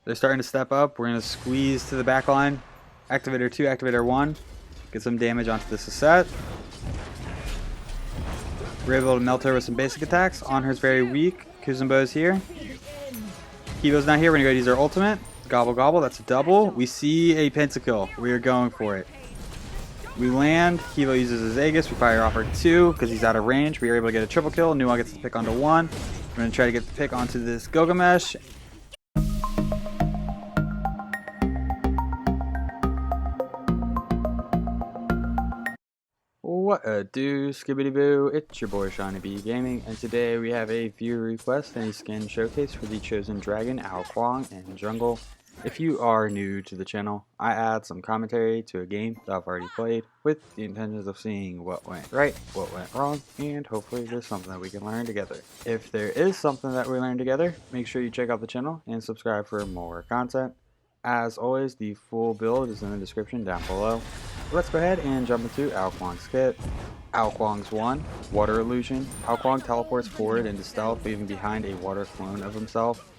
They're starting to step up. We're going to squeeze to the back line. Activator 2, Activator 1. Get some damage onto the set. We're able to melt her with some basic attacks. On her's very weak. Kuzumbo's here. Kibo's not here. We're going to go use our ultimate. Gobble gobble. That's a double. We see a pentakill. We are going for it. We land. Kibo uses his Aegis. We fire off our 2 because he's out of range. We are able to get a triple kill. Nuwa gets the pick onto 1. We're going to try to get the pick onto this Gilgamesh. What a do, skibbity boo, it's your boy Shawnee B Gaming, and today we have a viewer request and a skin showcase for the chosen dragon, Kuang and Jungle. If you are new to the channel, I add some commentary to a game that I've already played with the intentions of seeing what went right, what went wrong, and hopefully there's something that we can learn together. If there is something that we learn together, make sure you check out the channel and subscribe for more content. As always, the full build is in the description down below. Let's go ahead and jump into Kuang's kit. Kuang's 1, Water Illusion. Kuang teleports forward into stealth, leaving behind a water clone of himself.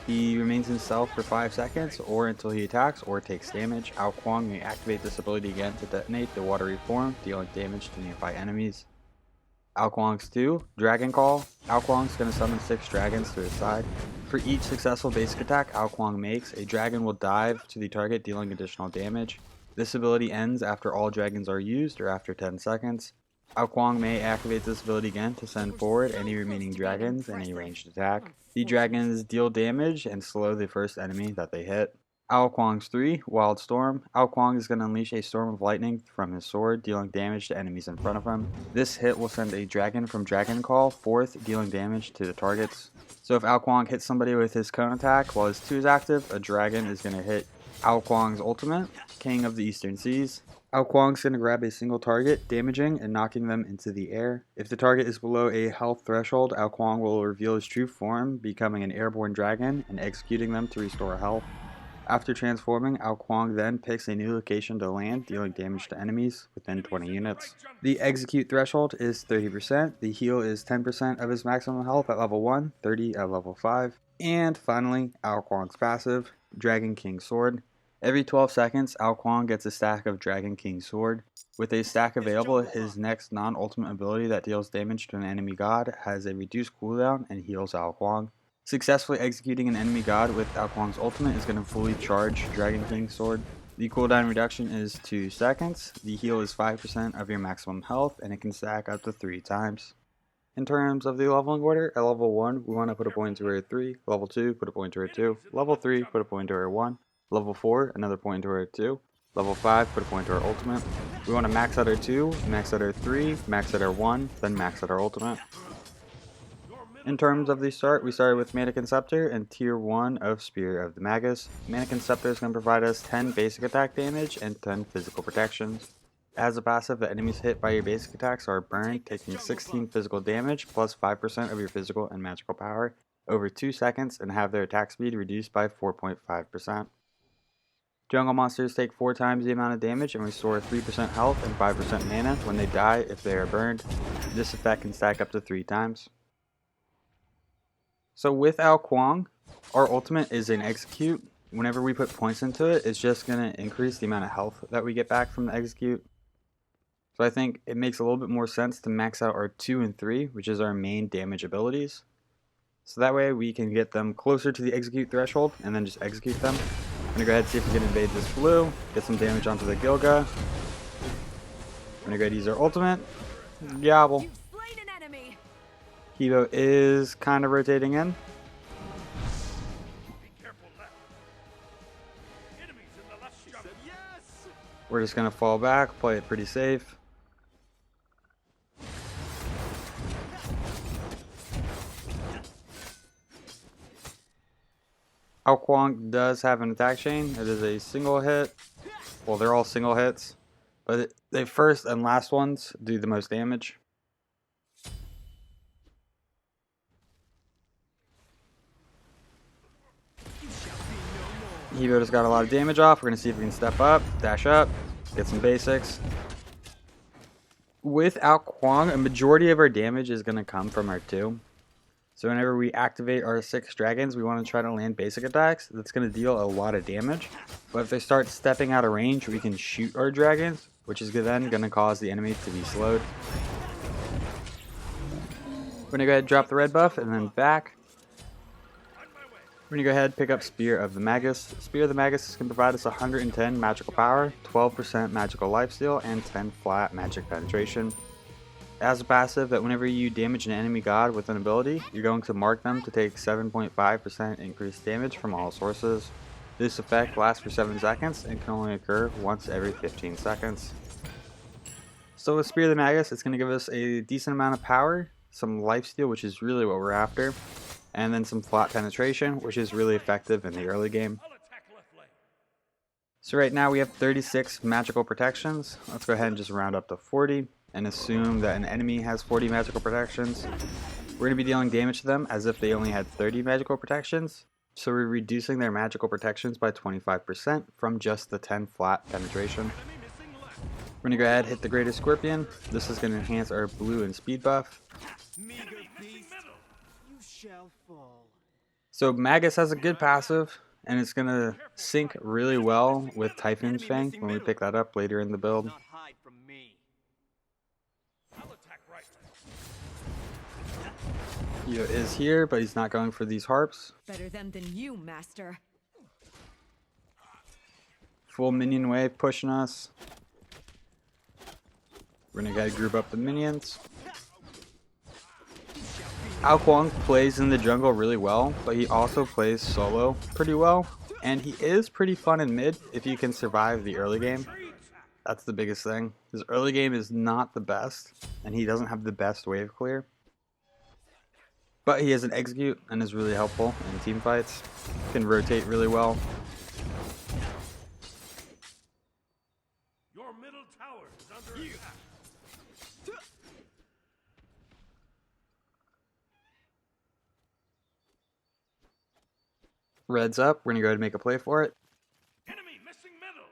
He remains in stealth for 5 seconds, or until he attacks or takes damage. Kuang may activate this ability again to detonate the watery form, dealing damage to nearby enemies. Kuang's 2, Dragon Call. Kuang's going to summon 6 dragons to his side. For each successful basic attack Kuang makes, a dragon will dive to the target, dealing additional damage. This ability ends after all dragons are used or after 10 seconds. Kuang may activate this ability again to send forward any remaining dragons in a ranged attack. The dragons deal damage and slow the first enemy that they hit. Kuang's 3, Wild Storm. Kuang is going to unleash a storm of lightning from his sword, dealing damage to enemies in front of him. This hit will send a dragon from Dragon Call forth, dealing damage to the targets. So if Kuang hits somebody with his cone attack while his 2 is active, a dragon is going to hit Kuang's ultimate, King of the Eastern Seas. Kuang's going to grab a single target, damaging and knocking them into the air. If the target is below a health threshold, Kuang will reveal his true form, becoming an airborne dragon and executing them to restore health. After transforming, Kuang then picks a new location to land, dealing damage to enemies within 20 units. The execute threshold is 30%, the heal is 10% of his maximum health at level 1, 30 at level 5. And finally, Kuang's passive, Dragon King Sword. Every 12 seconds, Kuang gets a stack of Dragon King Sword. With a stack available, his next non-ultimate ability that deals damage to an enemy god has a reduced cooldown and heals Kuang. Successfully executing an enemy god with Kuang's ultimate is going to fully charge Dragon King Sword. The cooldown reduction is 2 seconds, the heal is 5% of your maximum health, and it can stack up to 3 times. In terms of the leveling order, at level 1, we want to put a point into our 3, level 2, put a point into our 2, level 3, put a point into our 1, level 4, another point into our 2, level 5, put a point into our ultimate. We want to max out our 2, max out our 3, max out our 1, then max out our ultimate. In terms of the start, we started with Manikin Scepter and tier 1 of Spear of the Magus. Manikin Scepter is going to provide us 10 basic attack damage and 10 physical protections. As a passive, the enemies hit by your basic attacks are burned, taking 16 physical damage plus 5% of your physical and magical power over 2 seconds and have their attack speed reduced by 4.5%. Jungle monsters take 4 times the amount of damage and restore 3% health and 5% mana when they die if they are burned. This effect can stack up to 3 times. So with Kuang, our ultimate is an execute. Whenever we put points into it, it's just going to increase the amount of health that we get back from the execute. So I think it makes a little bit more sense to max out our 2 and 3, which is our main damage abilities. So that way we can get them closer to the execute threshold and then just execute them. I'm going to go ahead and see if we can invade this blue, get some damage onto the Gilga. I'm going to go ahead and use our ultimate. Gobble. Kibo is kind of rotating in. We're just going to fall back, play it pretty safe. Kuang does have an attack chain. It is a single hit. Well, they're all single hits, but the first and last ones do the most damage. Kibo just got a lot of damage off. We're going to see if we can step up, dash up, get some basics. Without Kuang, a majority of our damage is going to come from our 2. So whenever we activate our 6 dragons, we want to try to land basic attacks. That's going to deal a lot of damage. But if they start stepping out of range, we can shoot our dragons, which is then going to cause the enemy to be slowed. We're going to go ahead and drop the red buff and then back. We're going to go ahead and pick up Spear of the Magus. Spear of the Magus can provide us 110 magical power, 12% magical lifesteal, and 10 flat magic penetration. It has a passive that whenever you damage an enemy god with an ability, you're going to mark them to take 7.5% increased damage from all sources. This effect lasts for 7 seconds and can only occur once every 15 seconds. So with Spear of the Magus, it's going to give us a decent amount of power, some lifesteal, which is really what we're after, and then some flat penetration, which is really effective in the early game. So right now we have 36 magical protections. Let's go ahead and just round up to 40 and assume that an enemy has 40 magical protections. We're going to be dealing damage to them as if they only had 30 magical protections. So we're reducing their magical protections by 25% from just the 10 flat penetration. We're going to go ahead and hit the Greatest Scorpion. This is going to enhance our blue and speed buff. So Magus has a good passive, and it's going to sync really well with Typhoon's Fang when we pick that up later in the build. Yo is here, but he's not going for these harps. Better them than you, master. Full minion wave pushing us. We're gonna go ahead and group up the minions. Kuang plays in the jungle really well, but he also plays solo pretty well. And he is pretty fun in mid if you can survive the early game. That's the biggest thing. His early game is not the best, and he doesn't have the best wave clear. But he has an execute and is really helpful in team fights. Can rotate really well. Your middle tower is under attack. Red's up. We're gonna go ahead and make a play for it. Enemy missing middle.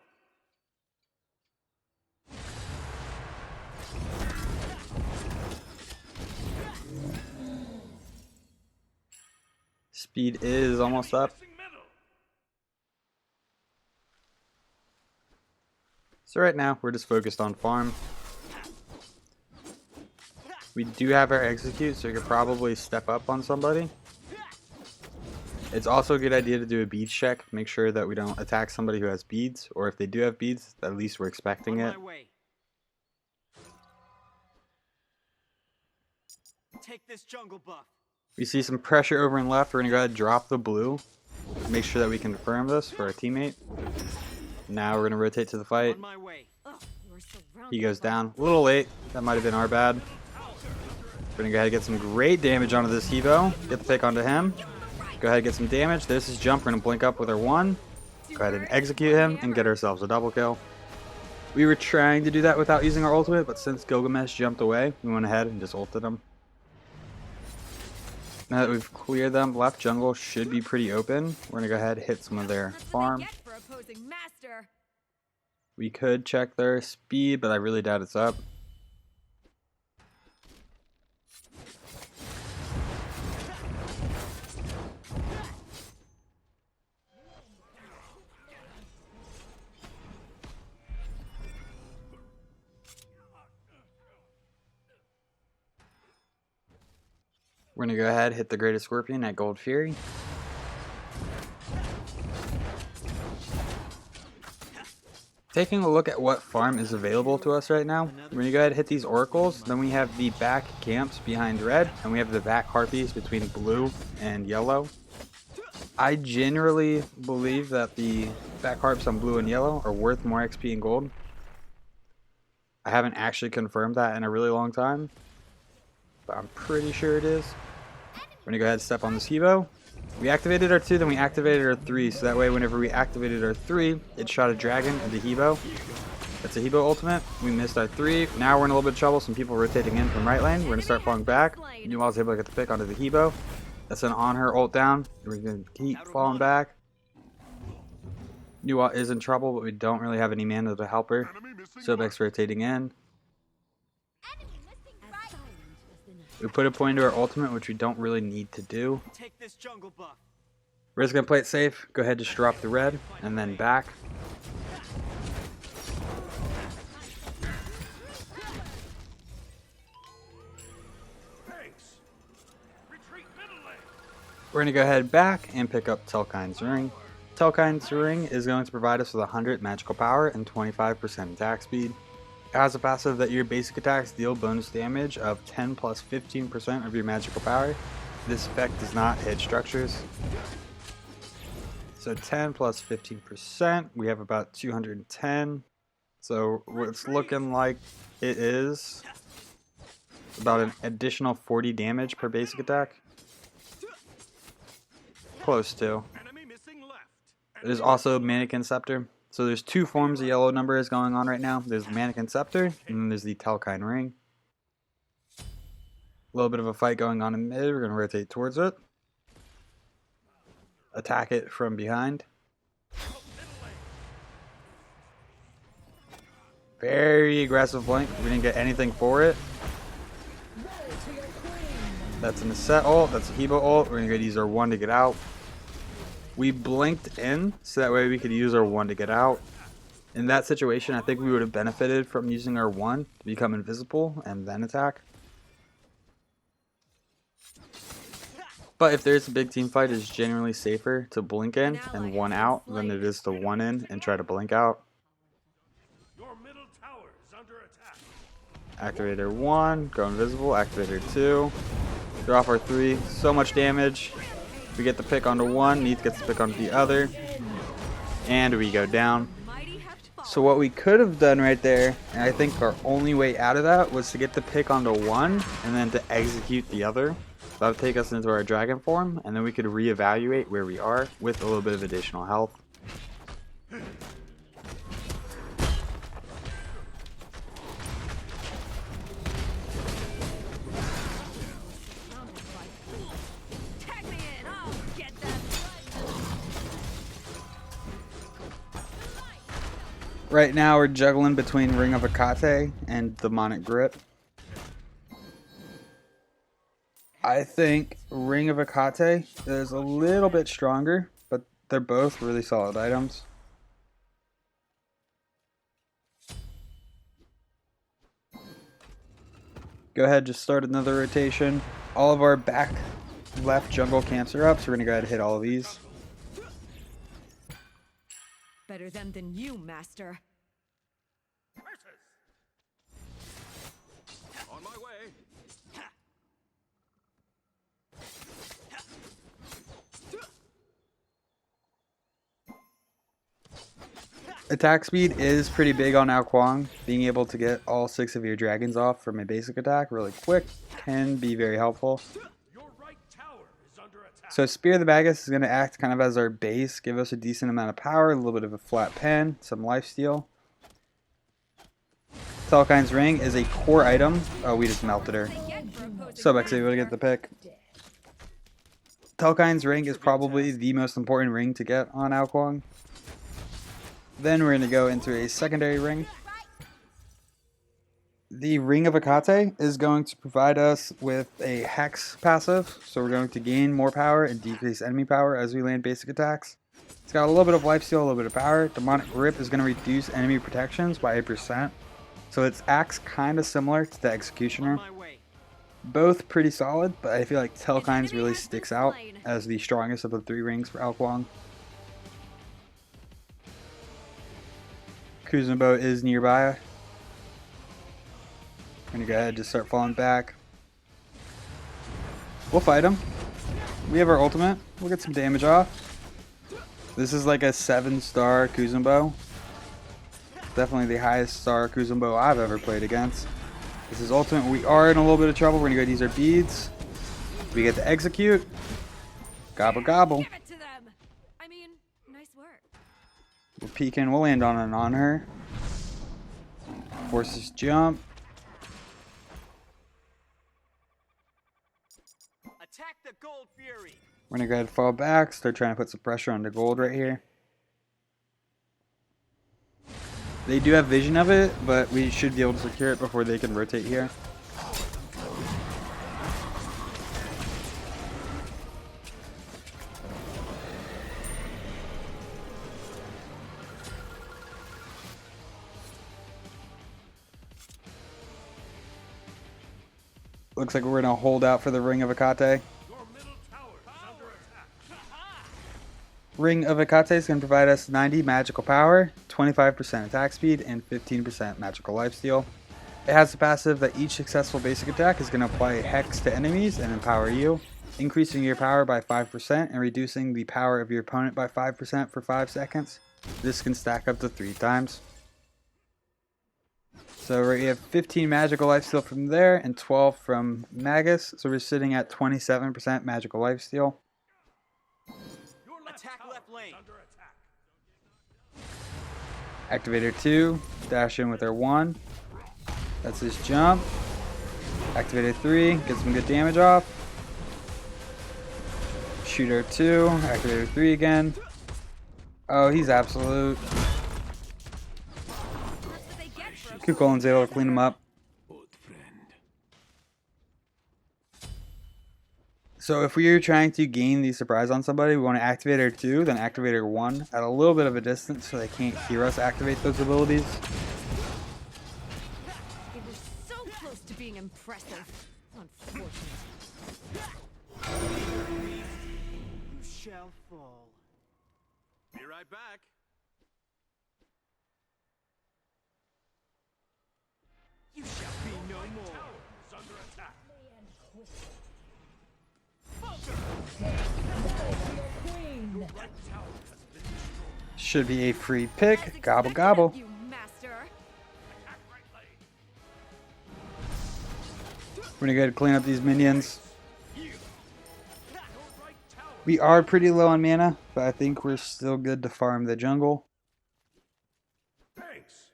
Speed is almost up. So right now, we're just focused on farm. We do have our execute, so we could probably step up on somebody. It's also a good idea to do a beads check. Make sure that we don't attack somebody who has beads, or if they do have beads, at least we're expecting it. Take this jungle buff. We see some pressure over in left. We're going to go ahead and drop the blue. Make sure that we confirm this for our teammate. Now we're going to rotate to the fight. He goes down. A little late. That might have been our bad. We're going to go ahead and get some great damage onto this Evo. Get the pick onto him. Go ahead and get some damage. There's his jump. We're going to blink up with our 1. Go ahead and execute him and get ourselves a double kill. We were trying to do that without using our ultimate, but since Gilgamesh jumped away, we went ahead and just ulted him. Now that we've cleared them, left jungle should be pretty open. We're going to go ahead and hit some of their farm. We could check their speed, but I really doubt it's up. We're going to go ahead and hit the Greatest Scorpion at Gold Fury. Taking a look at what farm is available to us right now, we're going to go ahead and hit these oracles. Then we have the back camps behind red, and we have the back harpies between blue and yellow. I generally believe that the back harps on blue and yellow are worth more XP and gold. I haven't actually confirmed that in a really long time, but I'm pretty sure it is. We're going to go ahead and step on this Evo. We activated our 2, then we activated our 3, so that way whenever we activated our 3, it shot a dragon into Hebo. That's a Hebo ultimate. We missed our 3. Now we're in a little bit of trouble. Some people rotating in from right lane. We're going to start falling back. Nuwa was able to get the pick onto the Hebo. That's an on her ult down. We're going to keep falling back. Nuwa is in trouble, but we don't really have any mana to help her. Sobek's rotating in. We put a point into our ultimate, which we don't really need to do. Take this jungle buff. We're just going to play it safe. Go ahead, just drop the red, and then back. Thanks. Retreat middle lane. We're going to go ahead back and pick up Telkhines Ring. Telkhines Ring is going to provide us with 100 magical power and 25% attack speed. It has a passive that your basic attacks deal bonus damage of 10 plus 15% of your magical power. This effect does not hit structures. So 10 plus 15%, we have about 210. So it's looking like it is about an additional 40 damage per basic attack. Close to. Enemy missing left. There's also Manikin Scepter. So there's two forms of yellow numbers going on right now. There's the Manikin Scepter, and then there's the Telkhine Ring. A little bit of a fight going on in mid. We're going to rotate towards it. Attack it from behind. Very aggressive blink. We didn't get anything for it. That's an Aset ult. That's a Hebo ult. We're going to use our 1 to get out. We blinked in, so that way we could use our 1 to get out. In that situation, I think we would have benefited from using our 1 to become invisible and then attack. But if there's a big team fight, it's generally safer to blink in and 1 out than it is to 1 in and try to blink out. Your middle tower is under attack. Activator 1, go invisible. Activator 2, drop our 3. So much damage. We get the pick onto 1, Neith gets the pick onto the other, and we go down. So what we could have done right there, and I think our only way out of that, was to get the pick onto 1 and then to execute the other. That would take us into our dragon form, and then we could reevaluate where we are with a little bit of additional health. Right now we're juggling between Ring of Hecate and Demonic Grip. I think Ring of Hecate is a little bit stronger, but they're both really solid items. Go ahead, just start another rotation. All of our back left jungle camps are up, so we're going to go ahead and hit all of these. Better them than you, Master. Curses. On my way. Attack speed is pretty big on Kuang. Being able to get all 6 of your dragons off from a basic attack really quick can be very helpful. Your right tower is under attack. So Spear of the Magus is going to act kind of as our base, give us a decent amount of power, a little bit of a flat pen, some lifesteal. Telkhines Ring is a core item. Oh, we just melted her. Subx able to get the pick. Telkhines Ring is probably the most important ring to get on Kuang. Then we're going to go into a secondary ring. The Ring of Hecate is going to provide us with a Hex passive, so we're going to gain more power and decrease enemy power as we land basic attacks. It's got a little bit of lifesteal, a little bit of power. Demonic Grip is going to reduce enemy protections by 8%, so it acts kind of similar to the Executioner. Both pretty solid, but I feel like Telkhines really sticks out as the strongest of the 3 rings for Kuang. Kuzenbo is nearby. I'm gonna go ahead and just start falling back. We'll fight him. We have our ultimate. We'll get some damage off. This is like a 7-star Kuzenbo. Definitely the highest star Kuzenbo I've ever played against. This is ultimate. We are in a little bit of trouble. We're gonna go use our beads. We get to execute. Gobble gobble. Give it to them. I mean, nice work. We'll peek in. We'll land on her. Forces jump. Attack the gold fury. We're gonna go ahead and fall back. Start trying to put some pressure on the gold right here. They do have vision of it, but we should be able to secure it before they can rotate here. Looks like we're gonna hold out for the Ring of Hecate. Your middle tower is under attack. Ring of Hecate is going to provide us 90 magical power, 25% attack speed, and 15% magical lifesteal. It has the passive that each successful basic attack is going to apply a hex to enemies and empower you, increasing your power by 5% and reducing the power of your opponent by 5% for 5 seconds. This can stack up to 3 times. So we have 15 magical lifesteal from there and 12 from Magus, so we're sitting at 27% magical lifesteal. Your Attack tower left lane. is under attack. Activator 2, dash in with our 1. That's his jump. Activator 3, get some good damage off. Shooter 2, activator 3 again. Oh, he's absolute. Kuang's able to clean him up. So if we are trying to gain the surprise on somebody, we want to activator 2, then activator 1 at a little bit of a distance so they can't hear us activate those abilities. It was so close to being impressive. Unfortunate. You shall fall. Be right back. You shall be no more. Tower is under attack. Should be a free pick. Gobble gobble. You master. Attack right lane. We're gonna go ahead and clean up these minions. Your right tower. We are pretty low on mana, but I think we're still good to farm the jungle. Thanks.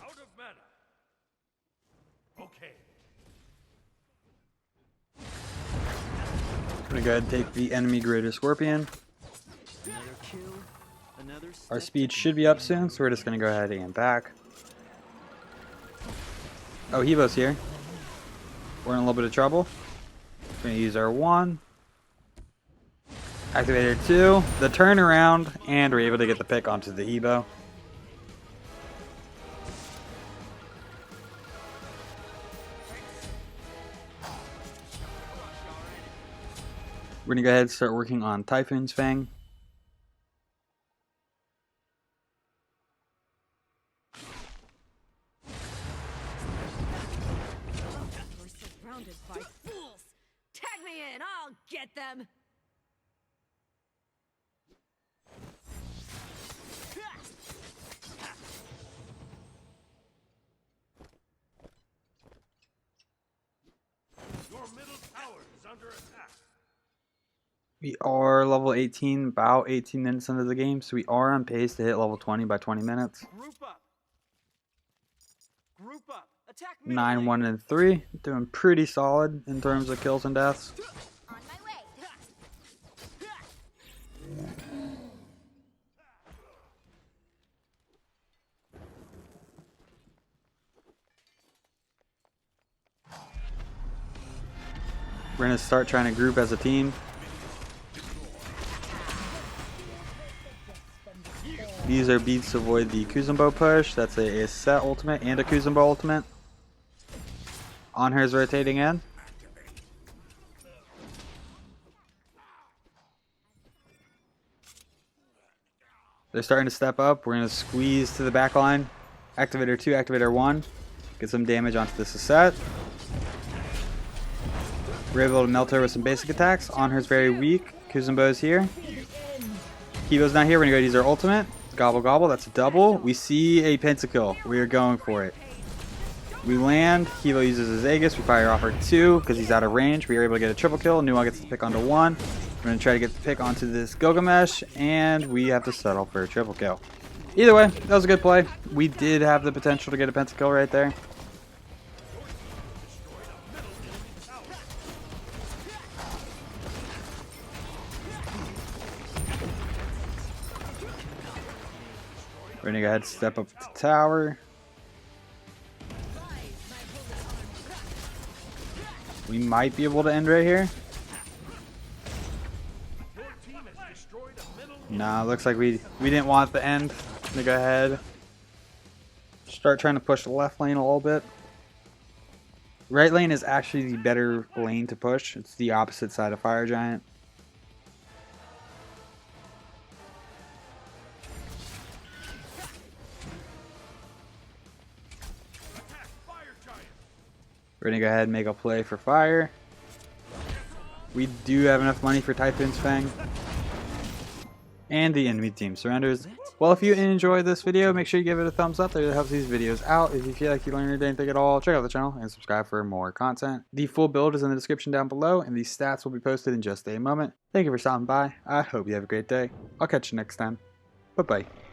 Out of mana. Okay. We're gonna go ahead and take the enemy greater scorpion. Another kill. Another Our step speed to should be up soon, so we're just gonna go ahead and back. Oh, Hevo's here. We're in a little bit of trouble. We're gonna use our 1. Activator 2, the turnaround, and we're able to get the pick onto the Hevo. We're gonna go ahead and start working on Typhoon's Fang. We're surrounded by fools. Tag me in. I'll get them. Your middle tower is under attack. We are level 18, about 18 minutes into the game, so we are on pace to hit level 20 by 20 minutes. Group up. Group up. Attack middle 9, lane. 1, and 3. Doing pretty solid in terms of kills and deaths. On my way. We're going to start trying to group as a team. These are beats to avoid the Kuzumbo push. That's a set ultimate and a Kuzumbo ultimate. On her is rotating in. They're starting to step up. We're going to squeeze to the back line. Activator 2, Activator 1. Get some damage onto this set. We're able to melt her with some basic attacks. On her's very weak. Kuzumbo's here. Kibo's not here. We're going to go use our ultimate. Gobble gobble. That's a double. We see a pentakill. We are going for it. We land. Hilo uses his Aegis. We fire off our 2 because he's out of range. We are able to get a triple kill. Nuwa gets the pick onto 1. We're going to try to get the pick onto this Gilgamesh, and we have to settle for a triple kill. Either way, that was a good play. We did have the potential to get a pentakill right there. We're going to go ahead and step up the tower. We might be able to end right here. Your team has destroyed a middle. Nah, looks like we didn't want the end. I'm gonna go ahead. Start trying to push the left lane a little bit. Right lane is actually the better lane to push. It's the opposite side of Fire Giant. Attack Fire Giant! We're going to go ahead and make a play for Fire. We do have enough money for Typhoon's Fang. And the enemy team surrenders. Well, if you enjoyed this video, make sure you give it a thumbs up. That helps these videos out. If you feel like you learned anything at all, check out the channel and subscribe for more content. The full build is in the description down below, and these stats will be posted in just a moment. Thank you for stopping by. I hope you have a great day. I'll catch you next time. Bye-bye.